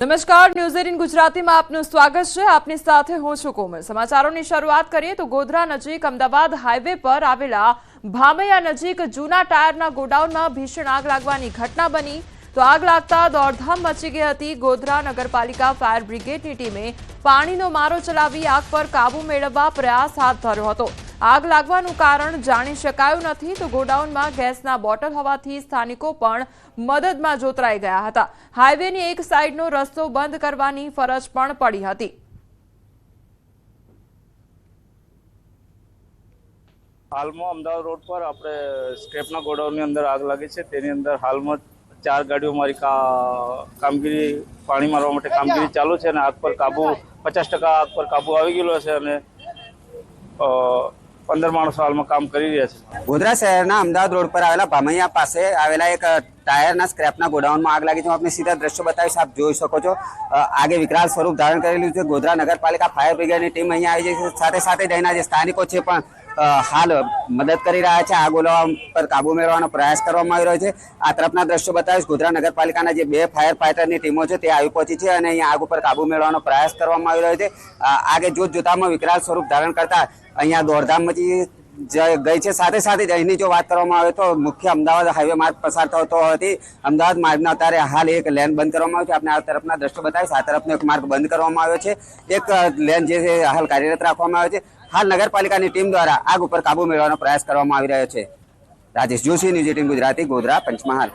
નમસ્કાર, ન્યૂઝ 18 ગુજરાતીમાં આપનું સ્વાગત છે। આપની સાથે હું છું કોમલ। સમાચારોની શરૂઆત કરીએ તો ગોધરા નજીક અમદાવાદ હાઈવે પર આવેલા ભામૈયા નજીક જૂના ટાયરના ગોડાઉનમાં ભીષણ આગ લાગવાની ઘટના બની તો આગ લાગતા દોડધામ મચી ગઈ હતી। ગોધરા નગરપાલિકા ફાયર બ્રિગેડની ટીમે પાણીનો મારો ચલાવી આગ પર કાબુ મેળવવા પ્રયાસ હાથ ધર્યો હતો। આગ લાગવાનું કારણ જાણી શકાયું નથી તો ગોડાઉનમાં ગેસના બોટલ હોવાથી સ્થાનિકો પણ મદદમાં જોતરાઈ ગયા હતા। હાઈવેની એક સાઈડનો રસ્તો બંધ કરવાની ફરજ પણ પડી હતી। હાલમાં અમદાવાદ રોડ પર આપણે સ્ક્રેપના ગોડાઉનની અંદર આગ લાગી છે। તેની અંદર હાલમાં 4 ગાડીઓ મારી કામગીરી પાણી મારવા માટે કામગીરી ચાલુ છે અને આગ પર કાબુ 50% આગ પર કાબુ આવી ગયેલો છે અને 15 માણસો હાલમાં કામ કરી રહ્યા છે। ગોધરા શહેરના અમદાવાદ રોડ પર આવેલા ભામૈયા પાસે આવેલા એક ટાયરના સ્ક્રેપના ગોડાઉનમાં આગ લાગી છે। હું આપને સીધા દ્રશ્યો બતાવીશ, આપ જોઈ શકો છો। આગે વિકરાળ સ્વરૂપ ધારણ કરેલું છે। ગોધરા નગરપાલિકા ફાયર બ્રિગેડની ટીમ અહીંયા આવી છે। સાથે સાથે જ અહીંના જે સ્થાનિકો છે પણ હાલ મદદ કરી રહ્યા છે। આગ ઓલવવા પર કાબુ મેળવવાનો પ્રયાસ કરવામાં આવી રહ્યો છે। આ તરફના દ્રશ્યો બતાવીશ। ગોધરા નગરપાલિકાના જે 2 ફાયર ફાઈટરની ટીમો છે તે આવી પહોંચી છે અને અહીંયા આગ ઉપર કાબુ મેળવવાનો પ્રયાસ કરવામાં આવી રહ્યો છે। આગે જોતજોતામાં વિકરાળ સ્વરૂપ ધારણ કરતા અહીંયા દોડધામ મચી ગઈ છે। સાથે સાથે જ અહીંની જો વાત કરવામાં આવે તો મુખ્ય અમદાવાદ હાઈવે માર્ગ પસાર થતો હોવાથી અમદાવાદ માર્ગના અત્યારે હાલ એક લેન બંધ કરવામાં આવ્યો છે। આપણે આ તરફના દ્રશ્યો બતાવીશ। આ તરફનો એક માર્ગ બંધ કરવામાં આવ્યો છે। એક લેન જે છે હાલ કાર્યરત રાખવામાં આવ્યો છે। હાલ નગરપાલિકાની ટીમ દ્વારા આગ ઉપર કાબુ મેળવવાનો પ્રયાસ કરવામાં આવી રહ્યો છે। રાજેશ જોશી, ન્યૂઝ 18 ગુજરાતી, ગોધરા, પંચમહાલ।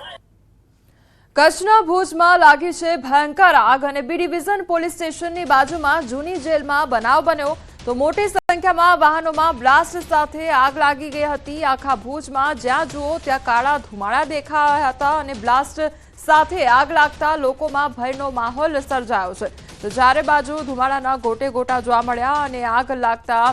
કચ્છના ભુજમાં લાગી છે ભયંકર આગ અને બી ડિવિઝન પોલીસ સ્ટેશનની બાજુમાં જૂની જેલમાં બનાવ બન્યો તો મોટી સંખ્યામાં વાહનોમાં બ્લાસ્ટ સાથે આગ લાગી ગઈ હતી। આખા ભુજમાં જ્યાં જુઓ ત્યાં કાળા ધુમાડા દેખાયા હતા અને બ્લાસ્ટ સાથે આગ લાગતા લોકોમાં ભયનો માહોલ સર્જાયો છે તો ચારે બાજુ ધુમાડાના ગોટે ગોટા જોવા મળ્યા અને આગ લાગતા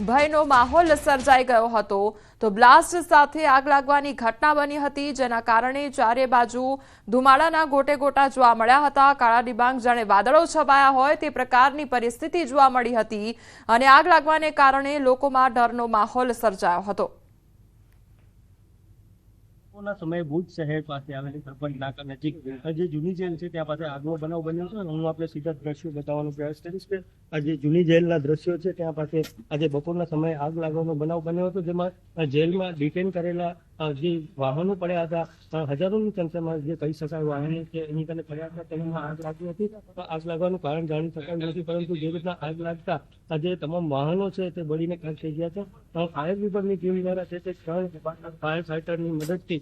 ભયનો માહોલ સર્જાઈ ગયો હતો તો બ્લાસ્ટ સાથે આગ લાગવાની ઘટના બની હતી જેના કારણે ચારે બાજુ ધુમાડાના ગોટે ગોટા જોવા મળ્યા હતા। કાળા ડિબાંગ જાણે વાદળો છવાયા હોય તે પ્રકારની પરિસ્થિતિ જોવા મળી હતી અને આગ લાગવાને કારણે લોકોમાં ડરનો માહોલ સર્જાયો હતો। સમયે ભુજ શહેર પાસે આવેલી સરપંચ નાકા નજીક જે જૂની જેલ છે ત્યાં પાસે આગનો બનાવ બન્યો છે અને હું આપણે સીધા દ્રશ્યો બતાવવાનો પ્રયાસ કરીશ કે આ જે જૂની જેલના દ્રશ્યો છે ત્યાં પાસે આજે બપોરના સમયે આગ લાગવાનો બનાવ બન્યો હતો જેમાં જેલમાં ડિટેન કરેલા જે વાહનો પડ્યા હતા હજારોની સંખ્યામાં જે કહી શકાય વાહનો કે અહીં તને પડ્યા હતા તેમાં આગ લાગી હતી। આગ લાગવાનું કારણ જાણી શકાયું નથી પરંતુ જે રીતના આગ લાગતા જે તમામ વાહનો છે તે બળીને ખાક થઈ ગયા છે। ફાયર વિભાગની ટીમ દ્વારા તે 3 ફાયર ફાઈટરની મદદથી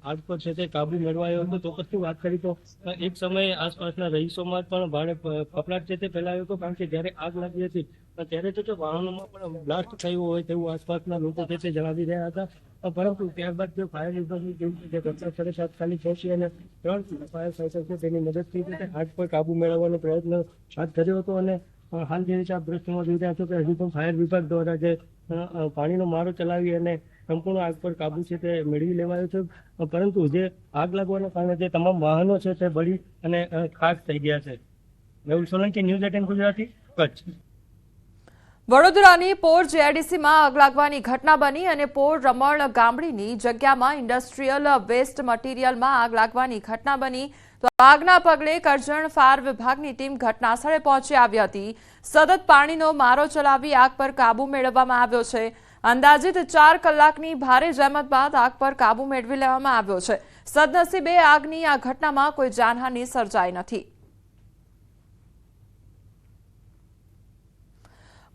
આગ પર છે તે કાબુ મેળવાયો હતો। તો પછી વાત કરી તો એક સમયે આસપાસના રહીશોમાં પણ ભારે ફફડાટ છે તે ફેલાયો હતો કારણ કે જ્યારે આગ લાગી હતી ત્યારે તો વાહનોમાં પણ બ્લાસ્ટ થયું હોય તેવું આસપાસના લોકો છે તે જણાવી રહ્યા હતા પરંતુ ત્યારબાદ જે ફાયર વિભાગની ટીમ જે ઘટના સ્થળે તાત્કાલિક પહોંચી અને 3 ફાયર ફાઈટર છે તેની મદદથી આગ પર કાબુ મેળવવાનો પ્રયત્ન હાથ ધર્યો હતો અને હાલ જે રીતે આપ દ્રશ્યમાં જોઈ રહ્યા છો કે હજુ પણ ફાયર વિભાગ દ્વારા જે પાણીનો મારો ચલાવી અને સંપૂર્ણ આગ પર કાબુ છે તે મેળવી લેવાયો છે પરંતુ જે આગ લાગવાના કારણે જે તમામ વાહનો છે તે બળી અને ખાક થઈ ગયા છે। મેહુલ સોલંકી, ન્યૂઝ 18 ગુજરાતી, કચ્છ। વડોદરાની પોર જેઆઈડીસીમાં આગ લાગવાની ઘટના બની અને પોર રમણ ગામડીની જગ્યામાં ઇન્ડસ્ટ્રીયલ વેસ્ટ મટીરિયલમાં આગ લાગવાની ઘટના બની તો આગના પગલે કરજણ ફાયર વિભાગની ટીમ ઘટનાસ્થળે પહોંચી આવી હતી। સતત પાણીનો મારો ચલાવી આગ પર કાબુ મેળવવામાં આવ્યો છે। અંદાજિત 4 કલાકની ભારે જહેમત બાદ આગ પર કાબુ મેળવી લેવામાં આવ્યો છે। સદનસીબે આગની આ ઘટનામાં કોઈ જાનહાનિ સર્જાઈ નથી।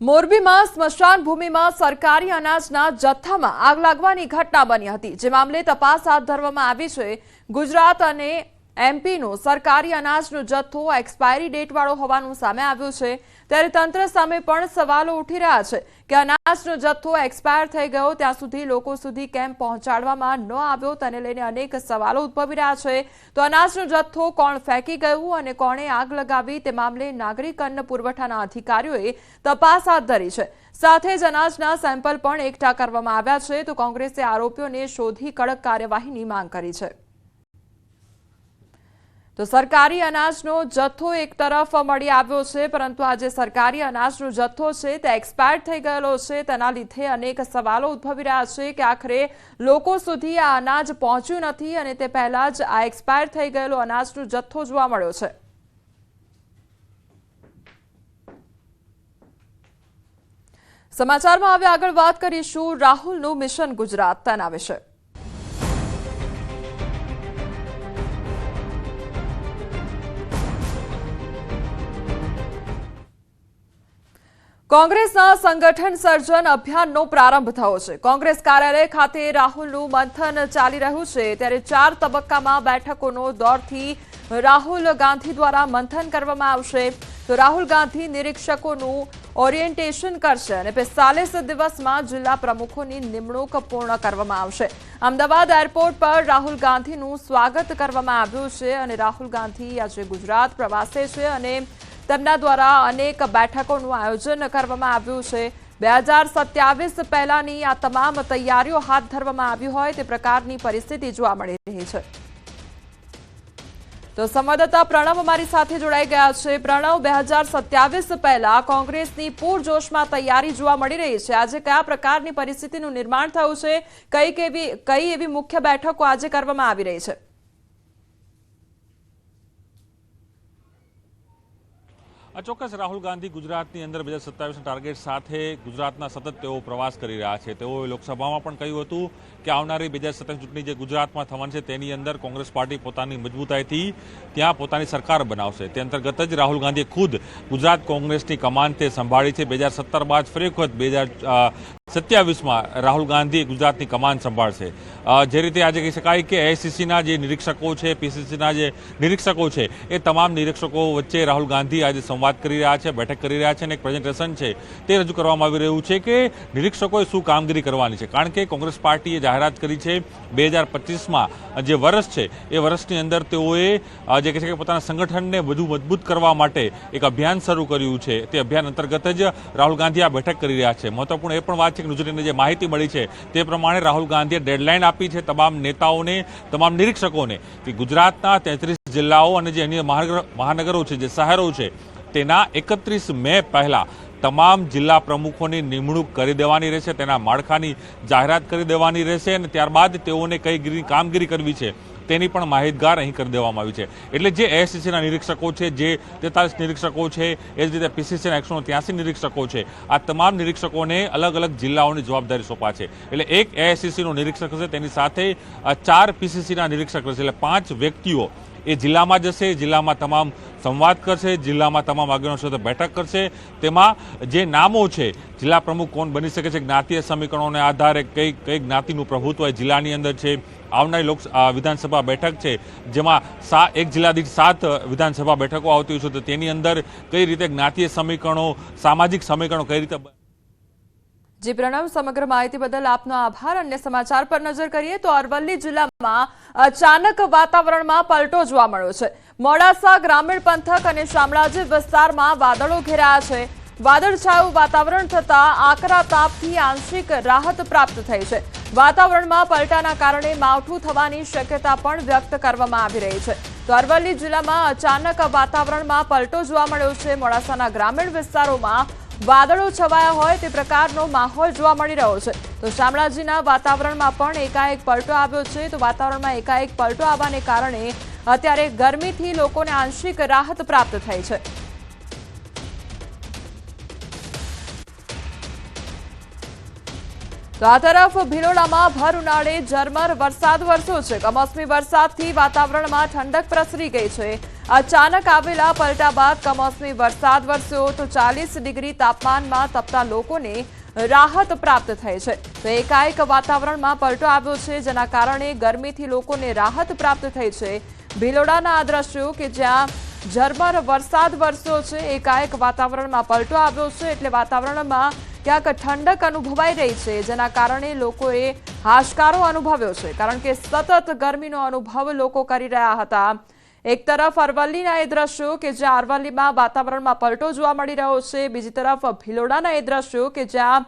મોરબીમાં સ્મશાન ભૂમિમાં સરકારી અનાજના જથ્થામાં આગ લાગવાની ઘટના બની હતી જે મામલે તપાસ હાથ ધરવામાં આવી છે। ગુજરાત અને એમપીનો સરકારી અનાજનો જથ્થો એક્સપાયરી ડેટ વાળો હોવાનું સામે આવ્યું છે ત્યારે તંત્ર સામે પણ સવાલો ઉઠી રહ્યા છે કે અનાજનો જથ્થો એક્સપાયર થઈ ગયો ત્યાં સુધી લોકો સુધી કેમ પહોંચાડવામાં ન આવ્યો તેને લઈને અનેક સવાલો ઉદ્ભવી રહ્યા છે તો અનાજનો જથ્થો કોણ ફેંકી ગયું અને કોણે આગ લગાવી તે મામલે નાગરિક અન્ન પુરવઠાના અધિકારીઓએ તપાસ હાથ ધરી છે। સાથે જ અનાજના સેમ્પલ પણ એકઠા કરવામાં આવ્યા છે તો કોંગ્રેસે આરોપીઓને શોધી કડક કાર્યવાહીની માંગ કરી છે। તો સરકારી અનાજનો જથ્થો એક તરફ મળી આવ્યો છે પરંતુ આ જે સરકારી અનાજનો જથ્થો છે તે એક્સપાયર થઈ ગયેલો છે તેના લીધે અનેક સવાલો ઉદ્ભવી રહ્યા છે કે આખરે લોકો સુધી આ અનાજ પહોંચ્યું નથી અને તે પહેલા જ આ એક્સપાયર થઈ ગયેલો અનાજનો જથ્થો જોવા મળ્યો છે। સમાચારમાં હવે આગળ વાત કરીશું રાહુલનું મિશન ગુજરાત તેના વિશે। કોંગ્રેસના સંગઠન સર્જન અભિયાનનો પ્રારંભ થયો છે। કોંગ્રેસ કાર્યાલય ખાતે રાહુલનું મંથન ચાલી રહ્યું છે, ત્યારે 4 તબક્કામાં બેઠકોનો દોરથી રાહુલ ગાંધી દ્વારા મંથન કરવામાં આવશે। તો રાહુલ ગાંધી નિરીક્ષકોનું ઓરિએન્ટેશન કરશે અને 45 દિવસમાં જિલ્લા પ્રમુખોની નિમણૂક પૂર્ણ કરવામાં આવશે। અમદાવાદ એરપોર્ટ પર રાહુલ ગાંધીનું સ્વાગત કરવામાં આવ્યું છે અને રાહુલ ગાંધી આજે ગુજરાત પ્રવાસે છે અને તેમના દ્વારા અનેક બેઠકોનું આયોજન કરવામાં આવ્યું છે। 2027 પહેલાની આ તમામ તૈયારીઓ હાથ ધરવામાં આવી હોય તે પ્રકારની પરિસ્થિતિ જોવા મળી રહી છે। તો સંવાદદાતા પ્રણવ અમારી સાથે જોડાઈ ગયા છે। પ્રણવ, 2027 પહેલા કોંગ્રેસની પૂરજોશમાં તૈયારી જોવા મળી રહી છે। આજે કયા પ્રકારની પરિસ્થિતિનું નિર્માણ થયું છે? કઈ એવી મુખ્ય બેઠકો આજે કરવામાં આવી રહી છે? ચોક્કસ રાહુલ ગાંધી ગુજરાતની અંદર 2027 ટાર્ગેટ સાથે ગુજરાતના સતત તેઓ પ્રવાસ કરી રહ્યા છે। તેઓએ લોકસભામાં પણ કહ્યું હતું કે આવનારી 2027 ચૂંટણી જે ગુજરાતમાં થવાની છે તેની અંદર કોંગ્રેસ પાર્ટી પોતાની મજબૂતાઈથી ત્યાં પોતાની સરકાર બનાવશે। તે અંતર્ગત જ રાહુલ ગાંધીએ ખુદ ગુજરાત કોંગ્રેસની કમાન તે સંભાળી છે। 2017 બાદ ફરી વખત 2027માં રાહુલ ગાંધી ગુજરાતની કમાન સંભાળશે। જે રીતે આજે કહી શકાય કે એઆઈસીસીના જે નિરીક્ષકો છે, પીસીસીના જે નિરીક્ષકો છે, એ તમામ નિરીક્ષકો વચ્ચે રાહુલ ગાંધી આજે સંવાદ કરી રહ્યા છે, બેઠક કરી રહ્યા છે અને એક પ્રેઝન્ટેશન છે તે રજૂ કરવામાં આવી રહ્યું છે કે નિરીક્ષકોએ શું કામગીરી કરવાની છે। કારણ કે કોંગ્રેસ પાર્ટીએ જાહેરાત કરી છે 2025માં જે વર્ષ છે એ વર્ષની અંદર તેઓએ જે કહે છે કે પોતાના સંગઠનને વધુ મજબૂત કરવા માટે એક અભિયાન શરૂ કર્યું છે। તે અભિયાન અંતર્ગત જ રાહુલ ગાંધી આ બેઠક કરી રહ્યા છે। મહત્વપૂર્ણ એ પણ વાત છે કે ન્યૂઝીલેન્ડને જે માહિતી મળી છે તે પ્રમાણે રાહુલ ગાંધીએ ડેડલાઇન આપી છે તમામ નેતાઓને, તમામ નિરીક્ષકોને કે ગુજરાતના 33 જિલ્લાઓ અને જે અન્ય મહાનગરો છે, જે શહેરો છે, તેના 31 મે પહેલા તમામ જિલ્લા પ્રમુખોની નિમણૂક કરી દેવાની રહેશે, તેના માળખાની જાહેરાત કરી દેવાની રહેશે અને ત્યારબાદ તેઓને કઈ કામગીરી કરવી છે તેની પણ માહિતગાર અહીં કરી દેવામાં આવી છે। એટલે જે એઆઈસીસીના નિરીક્ષકો છે, જે 43 નિરીક્ષકો છે, એ જ રીતે પીસીસીના 183 નિરીક્ષકો છે, આ તમામ નિરીક્ષકોને અલગ અલગ જિલ્લાઓની જવાબદારી સોંપા છે। એટલે એક એઆઈસીસીનો નિરીક્ષક હશે, તેની સાથે 4 પીસીસીના નિરીક્ષક હશે। એટલે 5 વ્યક્તિઓ એ જિલ્લામાં જશે, જિલ્લામાં તમામ સંવાદ કરશે, જિલ્લામાં તમામ આગેવાનો સાથે બેઠક કરશે। તેમાં જે નામો છે, જિલ્લા પ્રમુખ કોણ બની શકે છે, જ્ઞાતીય સમીકરણોને આધારે કઈ જ્ઞાતિનું પ્રભુત્વ જિલ્લાની અંદર છે, આવનારી વિધાનસભા બેઠક છે જેમાં એક જિલ્લા દીઠ 7 વિધાનસભા બેઠકો આવતી હોય છે, તો તેની અંદર કઈ રીતે જ્ઞાતીય સમીકરણો, સામાજિક સમીકરણો કઈ રીતે। જી પ્રણવ, સમગ્ર માહિતી બદલ આપનો આભાર। અન્ય સમાચાર પર નજર કરીએ તો અરવલ્લી જિલ્લામાં અચાનક વાતાવરણમાં પલટો જોવા મળ્યો છે। મોડાસા ગ્રામીણ પંથક અને શામળાજી વિસ્તારમાં વાદળો ઘેરાયા છે। વાદળછાયું વાતાવરણ થતા આકરા તાપથી આંશિક રાહત પ્રાપ્ત થઈ છે। વાતાવરણમાં પલટાના કારણે માવઠું થવાની શક્યતા પણ વ્યક્ત કરવામાં આવી રહી છે। તો અરવલ્લી જિલ્લામાં અચાનક વાતાવરણમાં પલટો જોવા મળ્યો છે। મોડાસાના ગ્રામીણ વિસ્તારોમાં વાદળો છવાયા હોય તે પ્રકારનો માહોલ જોવા મળી રહ્યો છે। તો શામળાજીના વાતાવરણમાં પણ એકાએક પલટો આવ્યો છે। તો વાતાવરણમાં એકાએક પલટો આવવાને કારણે અત્યારે ગરમીથી લોકોને આંશિક રાહત પ્રાપ્ત થઈ છે। તો આ તરફ ભિલોડામાં ભર ઉનાળે ઝરમર વરસાદ વરસ્યો છે। કમોસમી વરસાદથી વાતાવરણમાં ઠંડક પ્રસરી ગઈ છે। અચાનક આવેલા પલટા બાદ કમોસમી વરસાદ વરસ્યો તો 40 ડિગ્રી તાપમાનમાં તપતા લોકોને રાહત પ્રાપ્ત થઈ છે। તો એકાએક વાતાવરણમાં પલટો આવ્યો છે, જેના કારણે ગરમીથી લોકોને રાહત પ્રાપ્ત થઈ છે। ભિલોડાના આ દ્રશ્યો કે જ્યાં ઝરમર વરસાદ વરસ્યો છે, એકાએક વાતાવરણમાં પલટો આવ્યો છે, એટલે વાતાવરણમાં ક્યાંક ઠંડક અનુભવાઈ રહી છે, જેના કારણે લોકોએ હાશકારો અનુભવ્યો છે, કારણ કે સતત ગરમીનો અનુભવ લોકો કરી રહ્યા હતા। એક તરફ અરવલ્લીના એ દ્રશ્યો કે જ્યાં અરવલ્લીમાં વાતાવરણમાં પલટો જોવા મળી રહ્યો છે, બીજી તરફ ભિલોડાના એ દ્રશ્યો કે જ્યાં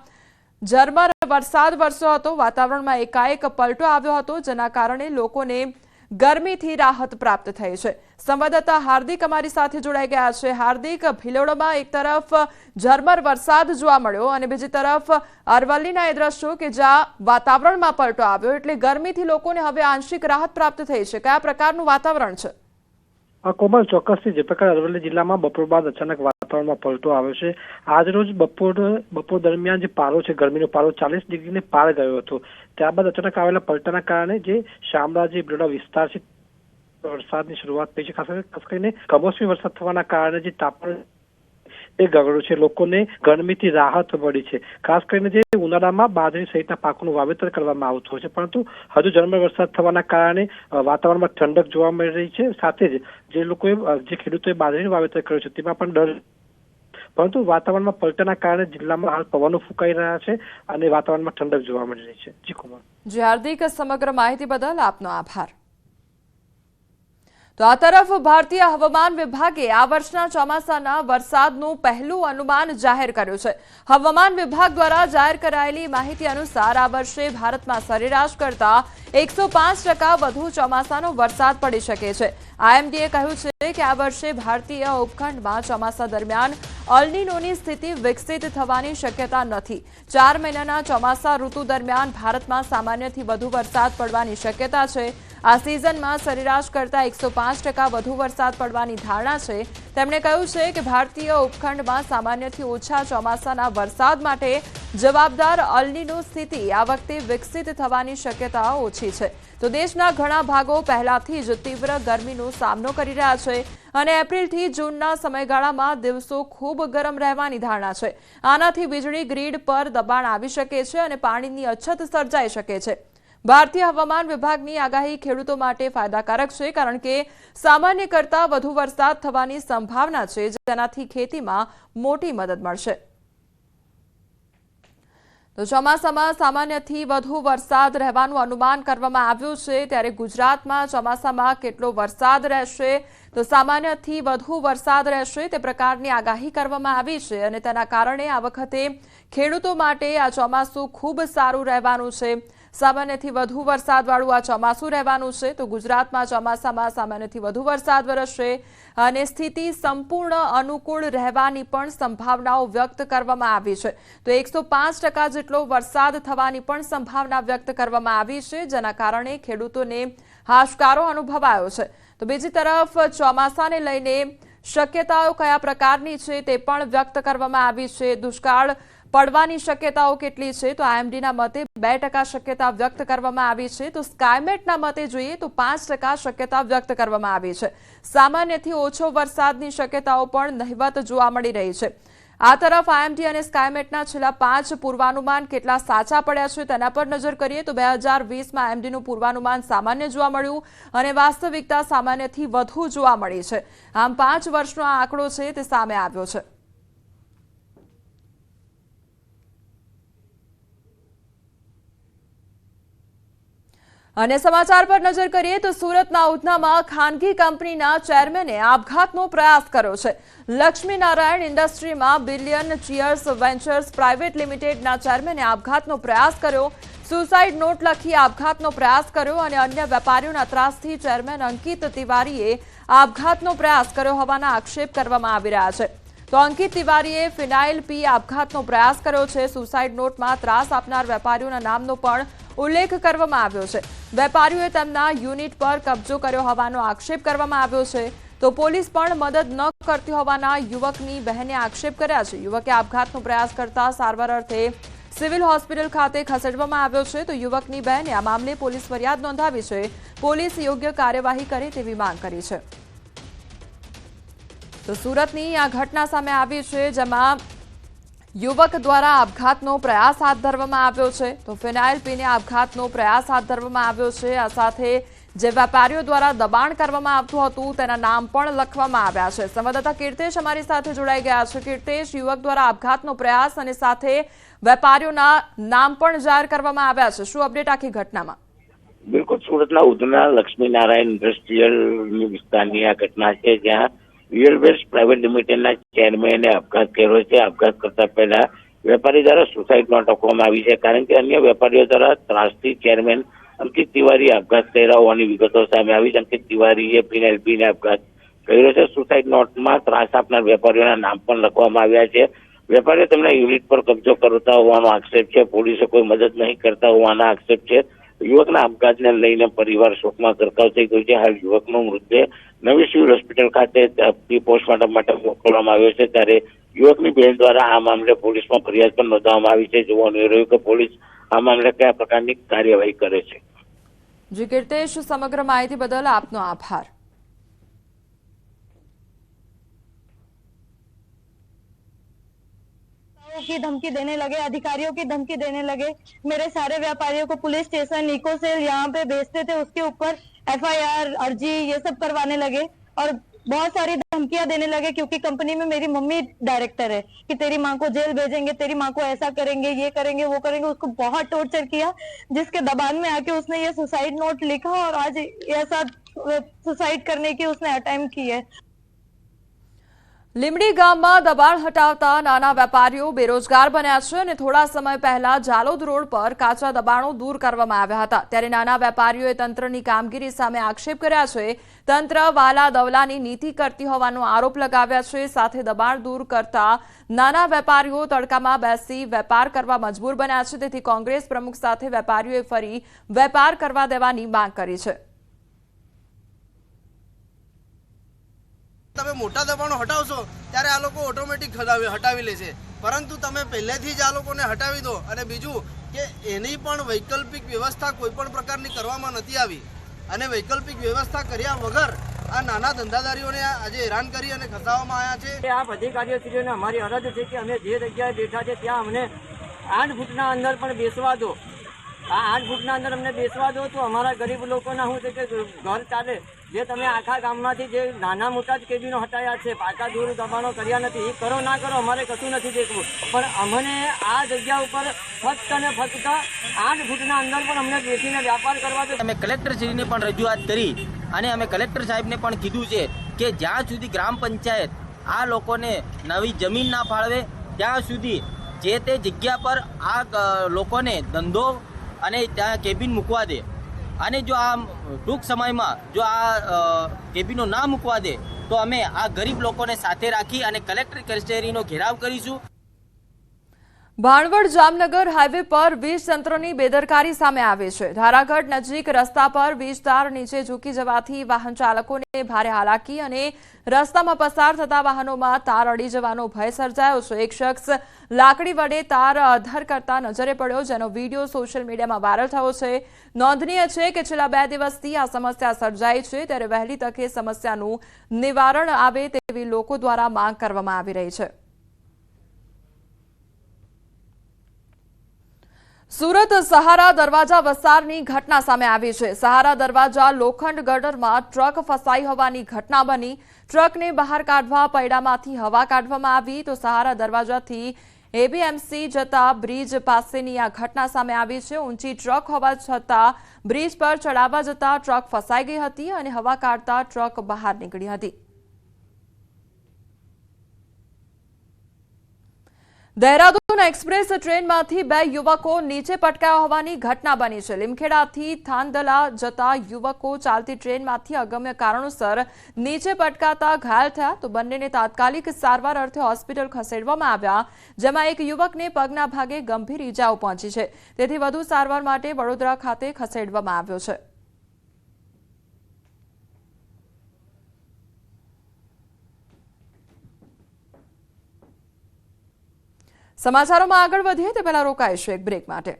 ઝરમર વરસાદ વરસ્યો હતો, વાતાવરણમાં એકાએક પલટો આવ્યો હતો, જેના કારણે લોકોને ગરમીથી રાહત પ્રાપ્ત થઈ છે। સંવાદદાતા હાર્દિક અમારી સાથે જોડાઈ ગયા છે। હાર્દિક, ભિલોડામાં એક તરફ ઝરમર વરસાદ જોવા મળ્યો અને બીજી તરફ અરવલ્લીના એ દ્રશ્યો કે જ્યાં વાતાવરણમાં પલટો આવ્યો, એટલે ગરમીથી લોકોને હવે આંશિક રાહત પ્રાપ્ત થઈ છે। કયા પ્રકારનું વાતાવરણ છે? કોમલ, ચોક્કસથી જે પ્રકારે અરવલ્લી જિલ્લામાં બપોર બાદ અચાનક વાતાવરણમાં પલટો આવ્યો છે. આજરોજ બપોર દરમિયાન જે પારો છે, ગરમીનો પારો 40 ડિગ્રીને પાર ગયો હતો. ત્યારબાદ અચાનક આવેલા પલટાના કારણે જે શામળાજી બરોડા વિસ્તાર છે વરસાદની શરૂઆત થઈ છે. ખાસ કરીને કમોસમી વરસાદ થવાના કારણે જે તાપમાન એ ગગડ્યું છે. લોકોને ગરમીથી રાહત મળી છે. ખાસ કરીને જે ઉનાળામાં બાજરી સહિતના પાકોનું વાવેતર કરવામાં આવતું હોય છે, પરંતુ હજુ ઝરમર વરસાદ થવાના કારણે વાતાવરણમાં ઠંડક જોવા મળી રહી છે. સાથે જ જે ખેડૂતોએ બાજરીનું વાવેતર કર્યું છે તેમાં પણ ડર, પરંતુ વાતાવરણમાં પલટાના કારણે જિલ્લામાં હાલ પવનો ફૂંકાઈ રહ્યા છે અને વાતાવરણમાં ઠંડક જોવા મળી રહી છે. જી કુમાર. જી હાર્દિક, સમગ્ર માહિતી બદલ આપનો આભાર. તો આ તરફ ભારતીય હવામાન વિભાગે આ વર્ષના ચોમાસાના વરસાદનું પહેલું અનુમાન જાહેર કર્યું છે. હવામાન વિભાગ દ્વારા જાહેર કરાયેલી માહિતી અનુસાર આ વર્ષે ભારતમાં સરેરાશ કરતા 105% વધુ ચોમાસાનો વરસાદ પડી શકે છે. આઈએમડીએ કહ્યું છે કે આ વર્ષે ભારતીય ઉપખંડમાં ચોમાસા દરમિયાન અલ્નીનોની સ્થિતિ વિકસિત થવાની શક્યતા નથી. 4 મહિનાના ચોમાસા ઋતુ દરમિયાન ભારતમાં સામાન્યથી વધુ વરસાદ પડવાની શક્યતા છે. આ સિઝનમાં સરેરાશ કરતા 105% વધુ વરસાદ પડવાની ધારણા છે. તેમણે કહ્યું છે કે ભારતીય ઉપખંડમાં સામાન્યથી ઓછા ચોમાસાના વરસાદ માટે જવાબદાર અલ્નીનો સ્થિતિ આ વખતે વિકસિત થવાની શક્યતા ઓછી છે. તો દેશના ઘણા ભાગો પહેલાથી જ તીવ્ર ગરમીનો સામનો કરી રહ્યા છે અને એપ્રિલથી જૂનના સમયગાળામાં દિવસો ખૂબ ગરમ રહેવાની ધારણા છે. આનાથી વીજળી ગ્રીડ પર દબાણ આવી શકે છે અને પાણીની અછત સર્જાઈ શકે છે. ભારતીય હવામાન વિભાગની આગાહી ખેડૂતો માટે ફાયદાકારક છે, કારણ કે સામાન્ય કરતાં વધુ વરસાદ થવાની સંભાવના છે, જેનાથી ખેતીમાં મોટી મદદ મળશે. તો ચોમાસામાં સામાન્યથી વધુ વરસાદ રહેવાનું અનુમાન કરવામાં આવ્યું છે. ત્યારે ગુજરાતમાં ચોમાસામાં કેટલો વરસાદ રહેશે, તો સામાન્યથી વધુ વરસાદ રહેશે તે પ્રકારની આગાહી કરવામાં આવી છે અને તેના કારણે આ વખતે ખેડૂતો માટે આ ચોમાસું ખૂબ સારું રહેવાનું છે. સામાન્યથી વધુ વરસાદવાળું આ ચોમાસું રહેવાનું છે. તો ગુજરાતમાં ચોમાસામાં સામાન્યથી વધુ વરસાદ વરસશે અને સ્થિતિ સંપૂર્ણ અનુકૂળ રહેવાની પણ સંભાવનાઓ વ્યક્ત કરવામાં આવી છે. તો 105% જેટલો વરસાદ થવાની પણ સંભાવના વ્યક્ત કરવામાં આવી છે, જેના કારણે ખેડૂતોને હાશકારો અનુભવાયો છે. તો બીજી તરફ ચોમાસાને લઈને શક્યતાઓ કયા પ્રકારની છે તે પણ વ્યક્ત કરવામાં આવી છે. દુષ્કાળ પડવાની શક્યતાઓ કેટલી છે, તો આઈએમડીના મતે 2% શક્યતા વ્યક્ત કરવામાં આવી છે. તો સ્કાયમેટના મતે જોઈએ તો 5% શક્યતા વ્યક્ત કરવામાં આવી છે. સામાન્યથી ઓછો વરસાદની શક્યતાઓ પણ નહિવત જોવા મળી રહી છે. આ તરફ આઈએમડી અને સ્કાયમેટના છેલ્લા 5 પૂર્વાનુમાન કેટલા સાચા પડ્યા છે તેના પર નજર કરીએ તો 2020માં આઈએમડીનું પૂર્વાનુમાન સામાન્ય જોવા મળ્યું અને વાસ્તવિકતા સામાન્યથી વધુ જોવા મળી છે. આમ 5 વર્ષનો આ આંકડો છે તે સામે આવ્યો છે. અને સમાચાર પર નજર કરીએ તો સુરતના ઉધનામાં ખાનગી કંપનીના ચેરમેને આપઘાતનો પ્રયાસ કર્યો છે. લક્ષ્મીનારાયણ ઇન્ડસ્ટ્રીમાં બિલિયન ચીયર્સ વેન્ચર્સ પ્રાઇવેટ લિમિટેડના ચેરમેને આપઘાતનો પ્રયાસ કર્યો. સુસાઇડ નોટ લખી આપઘાતનો પ્રયાસ કર્યો અને અન્ય વેપારીઓના ત્રાસથી ચેરમેન અંકિત તિવારીએ આપઘાતનો પ્રયાસ કર્યો હોવાના આક્ષેપ કરવામાં આવી રહ્યા છે. તો અંકિત તિવારીએ ફિનાઇલ પી આપઘાતનો પ્રયાસ કર્યો છે. સુસાઇડ નોટમાં ત્રાસ આપનાર વેપારીઓના નામનો પણ ઉલ્લેખ કરવામાં આવ્યો છે. વેપારીઓએ તેમના યુનિટ પર કબજો કર્યો હોવાનો આક્ષેપ કરવામાં આવ્યો છે. તો પોલીસ પણ મદદ ન કરતી હોવાના યુવકની બહેને આક્ષેપ કર્યા છે. યુવકે આપઘાતનો પ્રયાસ કરતા સારવાર અર્થે સિવિલ હોસ્પિટલ ખાતે ખસેડવામાં આવ્યો છે. તો યુવકની બહેને આ મામલે પોલીસ ફરિયાદ નોંધાવી છે. પોલીસ યોગ્ય કાર્યવાહી કરે તેવી માંગ કરી છે. તો સુરતની આ ઘટના સામે આવી છે, જેમાં યુવક દ્વારા આપઘાતનો પ્રયાસ હાથ ધરવામાં આવ્યો છે. તો ફિનાઇલ પીને આપઘાતનો પ્રયાસ હાથ ધરવામાં આવ્યો છે. આ સાથે જે વેપારીઓ દ્વારા દબાણ કરવામાં આવતું હતું તેના નામ પણ લખવામાં આવ્યા છે. સંવાદદાતા કીર્તેશ અમારી સાથે જોડાઈ ગયા છે. કીર્તેશ, યુવક દ્વારા આપઘાતનો પ્રયાસ અને સાથે વેપારીઓના નામ પણ જાહેર કરવામાં આવ્યા છે. શું અપડેટ આખી ઘટનામાં? બિલકુલ, સુરતના ઉધના લક્ષ્મીનારાયણ ઇન્ડસ્ટ્રીયલ વિસ્તારની આ ઘટના છે, જ્યાં રિયલવેસ પ્રાઇવેટ લિમિટેડના ચેરમેને આપઘાત કર્યો છે. આપઘાત કરતા પહેલા વેપારી દ્વારા સુસાઇડ નોટ આપવામાં આવી છે, કારણ કે અન્ય વેપારીઓ દ્વારા ત્રાસથી ચેરમેન અંકિત તિવારીએ આપઘાત કર્યા હોવાની વિગતો સામે આવી છે. અંકિત તિવારીએ ફિનાઇલ પીને આપઘાત કર્યો છે. સુસાઇડ નોટમાં ત્રાસ આપનાર વેપારીઓના નામ પણ લખવામાં આવ્યા છે. વેપારીઓ તેમના યુનિટ પર કબજો કરતા હોવાનો આક્ષેપ છે. પોલીસે કોઈ મદદ નહીં કરતા હોવાના આક્ષેપ છે. યુવકના આપઘાતને લઈને પરિવાર શોકમાં ગરકાવ થઈ ગયો છે. હાલ યુવકનો મૃતદેહ નવી સિવિલ હોસ્પિટલ ખાતે પોસ્ટમોર્ટમ માટે મોકલવામાં આવ્યો છે. ત્યારે યુવકની બહેન દ્વારા આ મામલે પોલીસમાં ફરિયાદ પણ નોંધવામાં આવી છે. જોવાનું એ રહ્યું કે પોલીસ આ મામલે કયા પ્રકારની કાર્યવાહી કરે છે. જી કીર્તેશ, સમગ્ર માહિતી બદલ આપનો આભાર. की धमकी देने लगे, अधिकारियों की धमकी देने लगे। मेरे सारे व्यापारियों को पुलिस स्टेशन इको सेल यहाँ पे भेजते थे, उसके ऊपर FIR अर्जी ये सब करवाने लगे और बहुत सारी धमकियां देने लगे, क्योंकि कंपनी में मेरी मम्मी डायरेक्टर है कि तेरी माँ को जेल भेजेंगे, तेरी माँ को ऐसा करेंगे, ये करेंगे, वो करेंगे। उसको बहुत टॉर्चर किया, जिसके दबान में आके उसने ये सुसाइड नोट लिखा और आज ऐसा सुसाइड करने की उसने अटेम्प्ट की है। લીમડી ગામમાં દબાણ હટાવતા નાના વેપારીઓ બેરોજગાર બન્યા છે અને થોડા સમય પહેલા જાલોદ રોડ પર કાચા દબાણો દૂર કરવામાં આવ્યા હતા. ત્યારે નાના વેપારીઓએ તંત્રની કામગીરી સામે આક્ષેપ કર્યા છે. તંત્ર વાલા દવલાની નીતિ કરતી હોવાનો આરોપ લગાવ્યા છે. સાથે દબાણ દૂર કરતા નાના વેપારીઓ તડકામાં બેસી વેપાર કરવા મજબૂર બન્યા છે. તેથી કોંગ્રેસ પ્રમુખ સાથે વેપારીઓએ ફરી વેપાર કરવા દેવાની માંગ કરી છે. તમે મોટા દબાણો હટાવશો ત્યારે આ લોકો ઓટોમેટિક હટાવી લેશે, પરંતુ તમે પહેલેથી જ આ લોકોને હટાવી દો. અને બીજું કે એની પણ વૈકલ્પિક વ્યવસ્થા કોઈ પણ પ્રકારની કરવામાં નથી આવી અને વૈકલ્પિક વ્યવસ્થા કર્યા વગર આ નાના ધંધાદારીઓને આજે હેરાન કરી અને ખસાવવામાં આવ્યા છે. આ અધિકારીઓશ્રીઓને અમારી અરજ છે કે અમે જે જગ્યાએ બેઠા છે ત્યાં અમને 8 ફૂટના અંદર પણ બેસવા દો. આ 8 ફૂટના અંદર અમને બેસવા દો તો અમારા ગરીબ લોકોના શું છે કે ઘર ચાલે. જે તમે આખા ગામમાંથી જે નાના મોટા જ કેબિનો હટાયા છે, પાકા દૂર દબાણો કર્યા નથી, એ કરો ના કરો અમારે કશું નથી દેખવું, પણ અમને આ જગ્યા ઉપર ફક્ત અને ફક્ત 8 ફૂટના અંદર પણ અમને બેસીને વ્યાપાર કરવા દો. અમે કલેક્ટરશ્રીને પણ રજૂઆત કરી અને અમે કલેક્ટર સાહેબને પણ કીધું છે કે જ્યાં સુધી ગ્રામ પંચાયત આ લોકોને નવી જમીન ના ફાળવે ત્યાં સુધી જે તે જગ્યા પર આ લોકોને ધંધો અને ત્યાં કેબિન મૂકવા દે. અને જો આ ટૂંક સમયમાં જો આ કેબિનો ના મૂકવા દે તો અમે આ ગરીબ લોકોને સાથે રાખી અને કલેક્ટર કચેરીનો ઘેરાવ કરીશું. ભાણવડ જામનગર હાઈવે પર વીજ તંત્રની બેદરકારી સામે આવી છે. ધારાગઢ નજીક રસ્તા પર વીજ તાર નીચે ઝૂકી જવાથી વાહન ચાલકોને ભારે હાલાકી અને રસ્તામાં પસાર થતા વાહનોમાં તાર અડી જવાનો ભય સર્જાયો છે. એક શખ્સ લાકડી વડે તાર અધર કરતા નજરે પડ્યો, જેનો વિડીયો સોશિયલ મીડિયામાં વાયરલ થયો છે. નોંધનીય છે કે છેલ્લા 2 દિવસથી આ સમસ્યા સર્જાઈ છે, ત્યારે વહેલી તકે સમસ્યાનું નિવારણ આવે તેવી લોકો દ્વારા માંગ કરવામાં આવી રહી છે. સુરત સહારા દરવાજા વસારની ઘટના સામે આવી છે. સહારા દરવાજા લોખંડ ગટરમાં ટ્રક ફસાઈ હોવાની ઘટના બની. ટ્રકને બહાર કાઢવા પૈડામાંથી હવા કાઢવામાં આવી તો સહારા દરવાજાથી ABMC જતા બ્રિજ પાસેની આ ઘટના સામે આવી છે. ઊંચી ટ્રક હોવા છતાં બ્રિજ પર ચડાવવા જતા ટ્રક ફસાઈ ગઈ હતી અને હવા કાઢતા ટ્રક બહાર નીકળી હતી. દહેરાદૂન એક્સપ્રેસ ટ્રેનમાંથી 2 યુવકો નીચે પટકાયા હોવાની ઘટના બની છે. લીમખેડાથી થાનદલા જતા યુવકો ચાલતી ટ્રેનમાંથી અગમ્ય કારણોસર નીચે પટકાતા ઘાયલ થયા તો બંનેને તાત્કાલિક સારવાર અર્થે હોસ્પિટલ ખસેડવામાં આવ્યા, જેમાં એક યુવકને પગના ભાગે ગંભીર ઈજાઓ પહોંચી છે. તેથી વધુ સારવાર માટે વડોદરા ખાતે ખસેડવામાં આવ્યો છે. સમાચારોમાં આગળ વધીએ તે પહેલા રોકાઈશું એક બ્રેક માટે.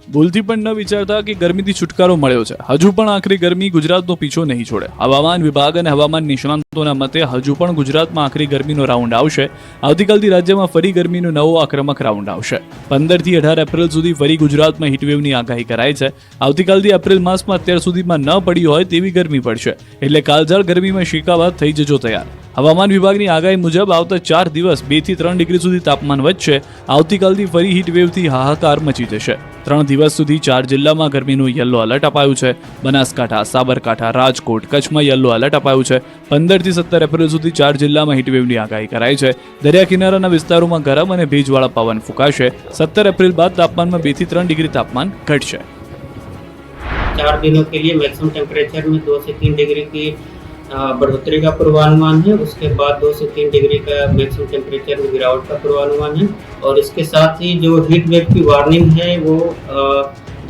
ભૂલથી પણ ન વિચારતા કે ગરમીથી છુટકારો મળ્યો છે. હજુ પણ આખરી ગરમી ગુજરાતનો પીછો નહીં છોડે. હવામાન વિભાગ અને હવામાન નિષ્ણાંતોના મતે હજુ પણ ગુજરાતમાં આખરી ગરમીનો રાઉન્ડ આવશે. આવતીકાલથી રાજ્યમાં ફરી ગરમીનો નવો આક્રમક રાઉન્ડ આવશે. 15 થી 18 એપ્રિલ સુધી ફરી ગુજરાતમાં હીટવેવની આગાહી કરાઈ છે. આવતીકાલથી એપ્રિલ માસમાં અત્યાર સુધીમાં ન પડી હોય તેવી ગરમી પડશે, એટલે કાળઝાળ ગરમીમાં શેકાવા થઈ જજો તૈયાર. હવામાન વિભાગની આગાહી મુજબ આવતા 4 દિવસ 2 થી 3 ડિગ્રી સુધી તાપમાન વધશે. આવતીકાલથી ફરી હીટવેવથી હાહાકાર મચી જશે. 3 દિવસ સુધી 4 જિલ્લામાં ગરમીનું યલો એલર્ટ અપાયું છે. બનાસકાંઠા, સાબરકાંઠા, રાજકોટ, કચ્છમાં યલો એલર્ટ અપાયું છે. 15 થી 17 એપ્રિલ સુધી 4 જિલ્લામાં હીટવેવની આગાહી કરાઈ છે. દરિયા કિનારાના વિસ્તારોમાં ગરમ અને ભેજવાળા પવન ફૂંકાશે. 17 એપ્રિલ બાદ તાપમાનમાં 2 થી 3 ડિગ્રી તાપમાન घटશે. 4 दिनों के लिए मैक्सिमम टेम्परेचर में 2 से 3 डिग्री की बढ़ोतरी का पूर्वानुमान है। उसके बाद 2 से 3 डिग्री का मैक्सिमम टेम्परेचर में गिरावट का पूर्वानुमान है। और इसके साथ ही जो हीट वेव की वार्निंग है वो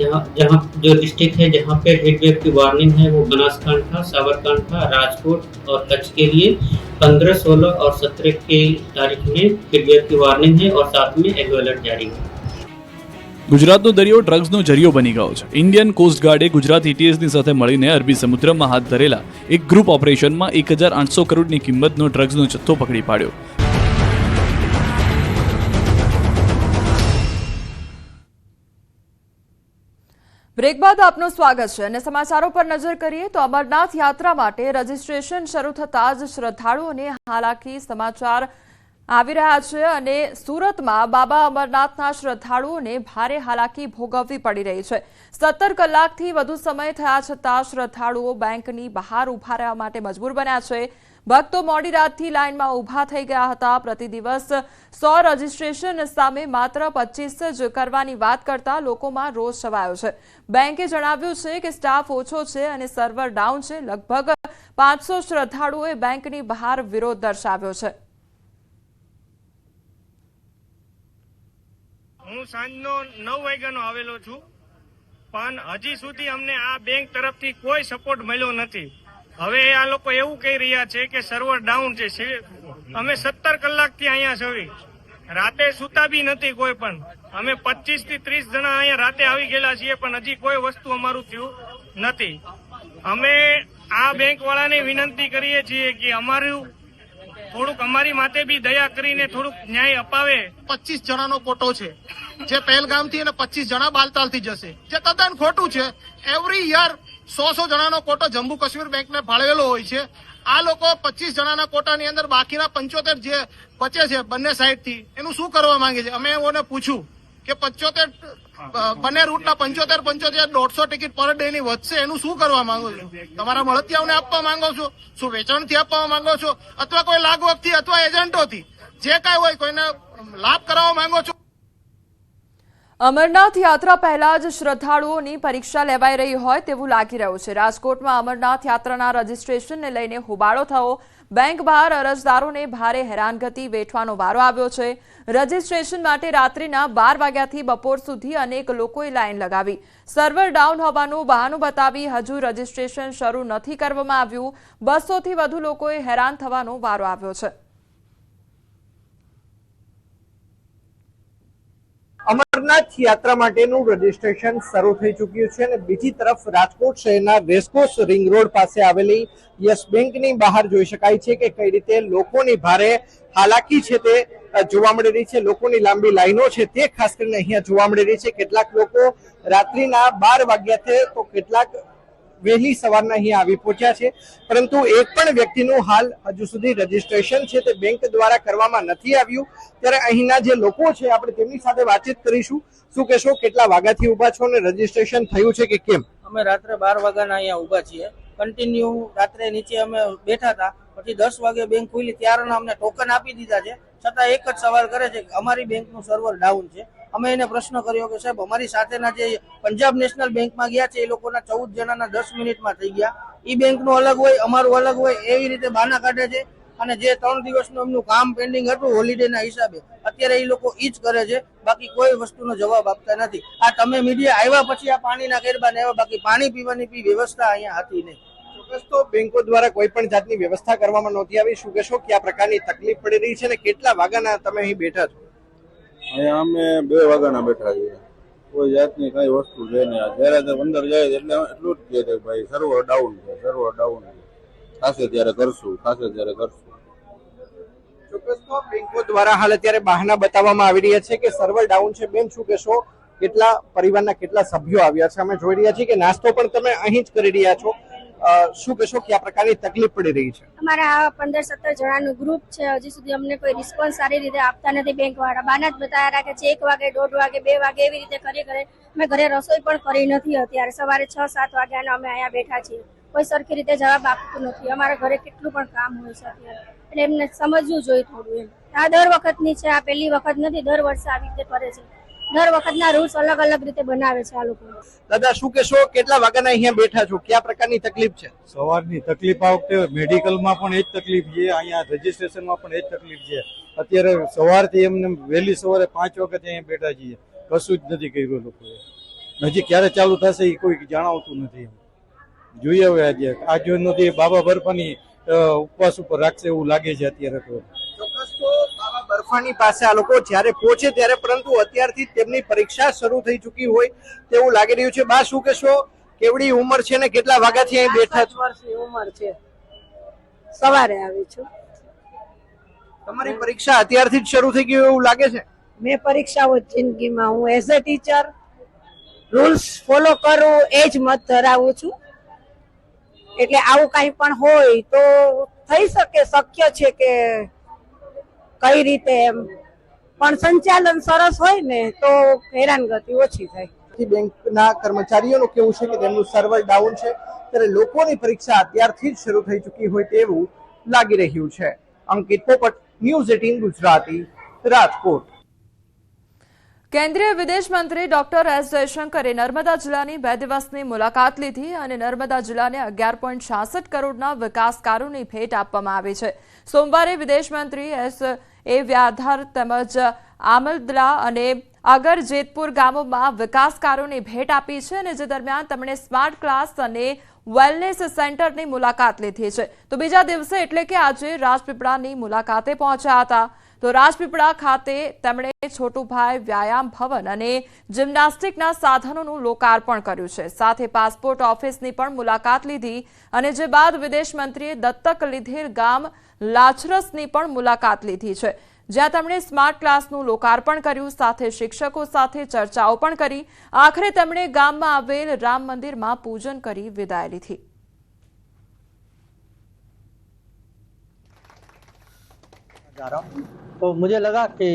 जहाँ जो डिस्ट्रिक्ट है जहाँ पे हीट वेव की वार्निंग है वो बनासकांठा, साबरकांठा, राजकोट और कच्छ के लिए 15, 16 और 17 की तारीख में हीट वेव की वार्निंग है और साथ में येलो अलर्ट जारी है। ગુજરાતનો દરિયો ડ્રગ્સનો જરિયો બની ગયો છે. ઇન્ડિયન કોસ્ટ ગાર્ડે ગુજરાત એટીએસની સાથે મળીને અરબી સમુદ્રમાં હાથ ધરેલા એક ગ્રુપ ઓપરેશનમાં 1,800 કરોડની કિંમતનો ડ્રગ્સનો જથ્થો પકડી પાડ્યો. બ્રેક બાદ આપનું સ્વાગત છે અને સમાચારો પર નજર કરીએ તો અમરનાથ યાત્રા માટે રજીસ્ટ્રેશન શરૂ થતાં જ શ્રદ્ધાળુઓને હાલાકી સમાચાર આવી રહ્યા છે અને સુરતમાં બાબા અમરનાથના શ્રદ્ધાળુઓને ભારે હાલાકી ભોગવવી પડી રહી છે. 17 કલાકથી વધુ સમય થયા છતાં શ્રદ્ધાળુઓ બેંકની બહાર ઊભા રહેવા માટે મજબૂર બન્યા છે. ભક્તો મોડી રાતથી લાઇનમાં ઊભા થઈ ગયા હતા. પ્રતિદિવસ 100 રજીસ્ટ્રેશન સામે માત્ર 25 જ કરવાની વાત કરતા લોકોમાં રોષ છવાયો છે. બેંકે જણાવ્યું છે કે સ્ટાફ ઓછો છે અને સર્વર ડાઉન છે. લગભગ 500 શ્રદ્ધાળુઓએ બેંકની બહાર વિરોધ દર્શાવ્યો છે. હું સાંજનો 9 વાગ્યાનો આવેલો છું, પણ હજી સુધી અમને આ બેંક તરફથી કોઈ સપોર્ટ મળ્યો નથી. હવે આ લોકો એવું કહી રહ્યા છે કે સર્વર ડાઉન છે. અમે 17 કલાકથી અહીંયા છવી, રાતે સુતા બી નથી કોઈ પણ. અમે 25 થી 30 જણા અહીંયા રાતે આવી ગયેલા છીએ, પણ હજી કોઈ વસ્તુ અમારું થયું નથી. અમે આ બેંક વાળાને વિનંતી કરીએ છીએ કે અમારું થોડુંક અમારી માથે બી દયા કરીને થોડુંક ન્યાય અપાવે. 25 જણાનો કોટો છે જે પહેલગામથી અને 25 જણા બાલતાલથી જશે, જે તદ્દન ખોટું છે. એવરી યર 100 જણાનો કોટો જમ્મુ કાશ્મીર બેંકને ફાળવેલો હોય છે. આ લોકો 25 જણાના કોટાની અંદર બાકીના 75 જે બચે છે બંને સાઈડથી એનું શું કરવા માંગે છે? અમે એઓને પૂછ્યું કે 75 બંને રૂટના 75 150 ટિકિટ પર ડે ની વધશે, એનું શું કરવા માંગો છો? તમારા મળતિયાઓને આપવા માંગો છો? શું વેચાણથી આપવા માંગો છો? અથવા કોઈ લાગવગથી અથવા એજન્ટોથી જે કાંઈ હોય કોઈને લાભ કરાવવા માંગો છો? અમરનાથ યાત્રા પહેલા જ શ્રદ્ધાળુઓની પરીક્ષા લેવાઈ રહી હોય તેવું લાગી રહ્યું છે. રાજકોટમાં અમરનાથ યાત્રાના રજીસ્ટ્રેશનને લઈને હોબાળો થયો. બેંક બહાર અરજદારોને ભારે હેરાનગતિ વેઠવાનો વારો આવ્યો છે. રજીસ્ટ્રેશન માટે રાત્રિના 12 વાગ્યાથી બપોર સુધી અનેક લોકોએ લાઈન લગાવી. સર્વર ડાઉન હોવાનું બહાનું બતાવી હજુ રજીસ્ટ્રેશન શરૂ નથી કરવામાં આવ્યું. 200થી વધુ લોકોએ હેરાન થવાનો વારો આવ્યો છે. અમરનાથ યાત્રા માટેનું રજીસ્ટ્રેશન શરૂ થઈ ચૂક્યું છે અને બીજી તરફ રાજકોટ શહેરના રેસકોર્સ રિંગ રોડ પાસે આવેલી યસ બેંકની બહાર જોઈ શકાય છે કે કઈ રીતે લોકોની ભારે હાલાકી છે તે જોવા મળી રહી છે. લોકોની લાંબી લાઈનો છે તે ખાસ કરીને અહીંયા જોવા મળી રહી છે. કેટલાક લોકો રાત્રિના 12 વાગ્યાથી તો કેટલાક વહેલી સવારના અહીંયા આવી પહોંચ્યા છે, પરંતુ એક પણ વ્યક્તિનું હાલ હજુ સુધી રજીસ્ટ્રેશન છે તે બેંક દ્વારા કરવામાં નથી આવ્યું. ત્યારે અહીંના જે લોકો છે આપણે તેમની સાથે વાતચીત કરીશું. શું કહેશો, કેટલા વાગ્યાથી ઉભા છો અને રજીસ્ટ્રેશન થયું છે કે કેમ? અમે રાત્રે 12 વાગ્યાના અહીંયા ઉભા છીએ. કન્ટિન્યુ રાત્રે નીચે અમે બેઠા હતા, પછી 10 વાગે બેંક ખુલી ત્યારના અમને ટોકન આપી દીધા છે, છતાં એક જ સવાલ કરે છે કે અમારી બેંકનું સર્વર ડાઉન છે. અમે એને પ્રશ્ન કર્યો કે સાહેબ અમારી સાથેના જે પંજાબ નેશનલ બેંકમાં ગયા છે એ લોકોના 14 જણાના 10 મિનિટમાં થઈ ગયા. ઈ બેંકનું અલગ હોય, અમારું અલગ હોય, એવી રીતે બહાના કાઢે છે. અને જે 3 દિવસનું એમનું કામ પેન્ડિંગ હતું હોલિડેના હિસાબે અત્યારે એ લોકો ઈ જ કરે છે, બાકી કોઈ વસ્તુનો જવાબ આપતા નથી. આ તમે મીડિયા આવ્યા પછી આ પાણીના ગરબા ને આવ્યા, બાકી પાણી પીવાની વ્યવસ્થા અહીંયા હતી નહીં. તો બેંકો દ્વારા કોઈ પણ જાતની વ્યવસ્થા કરવામાં નહોતી આવી. શું કહેશો કે આ પ્રકારની તકલીફ પડી રહી છે અને કેટલા વાગ્યાના તમે અહીં બેઠા છો? અહીંયા અમે 2 વાગ્યાના બેઠા છીએ. કોઈ જાતની કઈ વસ્તુ છે નહીં. જયારે અંદર જાય એટલે એટલું જ કહે છે ભાઈ સર્વર ડાઉન છે, સર્વર ડાઉન છે, થશે ત્યારે કરશું, થશે ત્યારે કરશું. ચોક્કસ તો બેંકો દ્વારા હાલ અત્યારે બહાના બતાવવામાં આવી રહ્યા છે કે સર્વર ડાઉન છે. બેન શું કહેશો, કેટલા પરિવારના કેટલા સભ્યો આવ્યા છે? અમે જોઈ રહ્યા છીએ કે નાસ્તો પણ તમે અહીં જ કરી રહ્યા છો. શું કહેશો કે આ પ્રકારની તકલીફ પડી રહી છે? અમારા 15-17 જણાનું ગ્રુપ છે. હજી સુધી અમને કોઈ રિસ્પોન્સ સારી રીતે આપતા નથી. બેંક વાળા બાના જ બતાવ્યા રાખે છે. 1 વાગે, 1:30 વાગે, 2 વાગે એવી રીતે કરે. અમે ઘરે રસોઈ પણ કરી નથી. અત્યારે સવારે 6-7 વાગ્યાના અમે અહીંયા બેઠા છીએ. કોઈ સરખી રીતે જવાબ આપતું નથી. અમારા ઘરે કેટલું પણ કામ હોય છે અત્યારે, એટલે એમને સમજવું જોઈએ થોડું એમ. આ દર વખતની છે, આ પહેલી વખત નથી. દર વર્ષે આવી રીતે કરે છે. દર વખતના રૂલ્સ અલગ અલગ રીતે બનાવે છે આ લોકો. દાદા શું કહેશો, કેટલા વાગ્યાના અહીંયા બેઠા છો, કયા પ્રકારની તકલીફ છે? સવારની તકલીફ આ વખતે મેડિકલમાં પણ એ જ તકલીફ છે, અહીંયા રજીસ્ટ્રેશનમાં પણ એ જ તકલીફ છે. અત્યારે સવારથી એમને વહેલી સવારે 5 વાગે અહીંયા બેઠા છીએ, કશું જ નથી કર્યું લોકોએ. હજી ક્યારે ચાલુ થશે એ કોઈ જણાવતું નથી. જોઈએ હવે આજે આજ નથી બાબા બરફાની ઉપવાસ ઉપર રાખશે એવું લાગે છે અત્યારે તો. ચોક્કસ તો બાબા બરફાની પાસે આ લોકો જ્યારે પહોંચે ત્યારે, પરંતુ અત્યારથી તેમની પરીક્ષા શરૂ થઈ ચૂકી હોય તેવું લાગી રહ્યું છે. બા શું કહેશો, કેવડી ઉંમર છે ને કેટલા વાગ્યાથી અહીં બેઠા છો? 5 વર્ષની ઉંમર છે. સવારે આવી છું. તમારી પરીક્ષા અત્યારથી જ શરૂ થઈ ગઈ એવું લાગે છે? મેં પરીક્ષાઓ જિંદગીમાં હું as a teacher rules follow કરું એ જ મત ધરાવું છું. એટલે આવું કઈ પણ હોય તો થઈ શકે, શક્ય છે કે કઈ રીતે એમ, પણ સંચાલન સરસ હોય ને તો હેરાનગતિ ઓછી થાય. બેંકના કર્મચારીઓનું કેવું છે કે તેમનું સર્વર ડાઉન છે, ત્યારે લોકોની પરીક્ષા અત્યારથી જ શરૂ થઈ ચૂકી હોય તેવું લાગી રહ્યું છે. અંકિત પોપટ, ન્યૂઝ 18 ગુજરાતી, રાજકોટ. કેન્દ્રીય વિદેશ મંત્રી ડોક્ટર એસ જયશંકરે નર્મદા જિલ્લાની 2 દિવસની મુલાકાત લીધી અને નર્મદા જિલ્લાને 11.66 કરોડના વિકાસ કાર્યોની ભેટ આપવામાં આવી છે. સોમવારે વિદેશ મંત્રી એ વ્યાધાર તેમજ આમલદલા અને આગર જેતપુર ગામોમાં વિકાસ કાર્યોની ભેટ આપી છે અને જે દરમિયાન તેમણે સ્માર્ટ ક્લાસ અને વેલનેસ સેન્ટરની મુલાકાત લીધી છે. તો બીજા દિવસે એટલે કે આજે રાજપીપળાની મુલાકાતે પહોંચ્યા હતા. તો રાજપીપળા ખાતે તેમણે છોટુભાઈ વ્યાયામ ભવન અને જિમ્નાસ્ટિકના સાધનોનું લોકાર્પણ કર્યું છે. સાથે પાસપોર્ટ ઓફિસની પણ મુલાકાત લીધી અને જે બાદ વિદેશ મંત્રીએ દત્તક લીધેલ ગામ લાછરસની પણ મુલાકાત લીધી છે, જ્યાં તેમણે સ્માર્ટ ક્લાસનું લોકાર્પણ કર્યું. સાથે શિક્ષકો સાથે ચર્ચાઓ પણ કરી. આખરે તેમણે ગામમાં આવેલ રામ મંદિરમાં પૂજન કરી વિદાય લીધી. तो मुझे लगा कि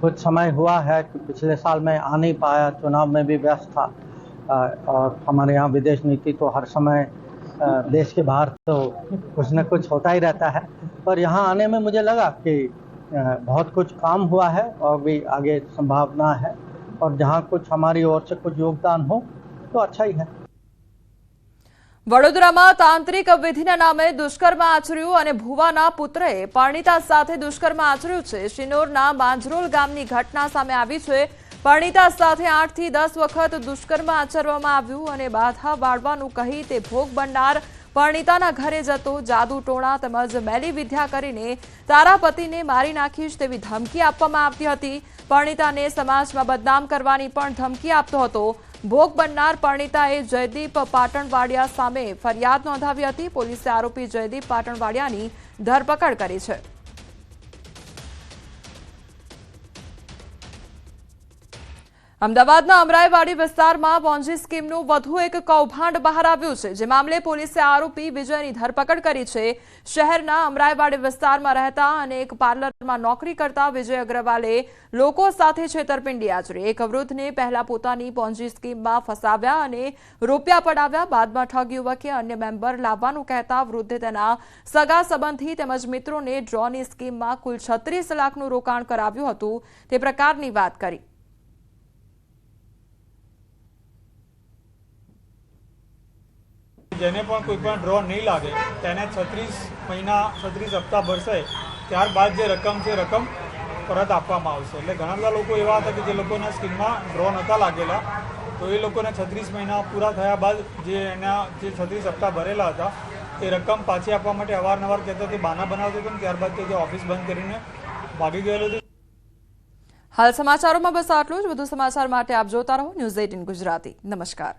कुछ समय हुआ है कि पिछले साल मैं आ नहीं पाया, चुनाव में भी व्यस्त था और हमारे यहाँ विदेश नीति तो हर समय देश के बाहर तो कुछ न कुछ होता ही रहता है, पर यहाँ आने में मुझे लगा कि बहुत कुछ काम हुआ है और भी आगे संभावना है और जहाँ कुछ हमारी ओर से कुछ योगदान हो तो अच्छा ही है. વડોદરામાં તાંત્રિક વિધિના નામે દુષ્કર્મ આચર્યું અને ભુવાના પુત્રએ પરણિતા સાથે દુષ્કર્મ આચર્યું છે. શિનોરના માંજરોલ ગામની ઘટના સામે આવી છે. પરણિતા સાથે 8 થી 10 વખત દુષ્કર્મ આચરવામાં આવ્યું અને બાધા બાળવાનું કહી તે ભોગ બનનાર પરણિતાના ઘરે જતો જાદુ ટોણા તેમજ મેલી વિદ્યા કરીને તારા પતિને મારી નાખીશ તેવી ધમકી આપવામાં આવતી હતી. પરણિતાને સમાજમાં બદનામ કરવાની પણ ધમકી આપતો હતો. ભોગ બનનાર પરણિતાએ જયદીપ પાટણવાડિયા સામે ફરિયાદ નોંધાવી હતી. પોલીસે આરોપી જયદીપ પાટણવાડિયાની ધરપકડ કરી છે. અમદાવાદના અમરાઈવાડી વિસ્તારમાં પોન્જી સ્કીમનું વધુ એક કૌભાંડ બહાર આવ્યું છે, જે મામલે પોલીસે આરોપી વિજયની ધરપકડ કરી છે. શહેરના અમરાઈવાડી વિસ્તારમાં રહેતા અને એક પાર્લરમાં નોકરી કરતા વિજય અગ્રવાલે લોકો સાથે છેતરપિંડી આચરી. એક વૃદ્ધને પહેલા પોતાની પોન્જી સ્કીમમાં ફસાવ્યા અને રૂપિયા પડાવ્યા. બાદમાં ઠગ યુવકે અન્ય મેમ્બર લાવવાનું કહેતા વૃદ્ધે તેના સગા સંબંધી તેમજ મિત્રોને ડ્રોની સ્કીમમાં કુલ 36 લાખનું રોકાણ કરાવ્યું હતું. તે પ્રકારની વાત કરી. જેને પણ કોઈ પણ ડ્રો નહીં લાગે તેને 36 મહિના 36 હપ્તા ભરશે, ત્યારબાદ જે રકમ છે રકમ પરત આપવામાં આવશે. એટલે ઘણા બધા લોકો એવા હતા કે જે લોકોના સ્કીમમાં ડ્રો નહોતા લાગેલા, તો એ લોકોને 36 મહિના પૂરા થયા બાદ જે એના જે 36 હપ્તા ભરેલા હતા એ રકમ પાછી આપવા માટે અવારનવાર કહેતા તે બહાના બનાવતો હતો. ત્યારબાદ તે ઓફિસ બંધ કરીને ભાગી ગયેલો હતો. હાલ સમાચારોમાં બસ આટલું જ. વધુ સમાચાર માટે આપ જોતા રહો ન્યૂઝ 18 ગુજરાતી. નમસ્કાર.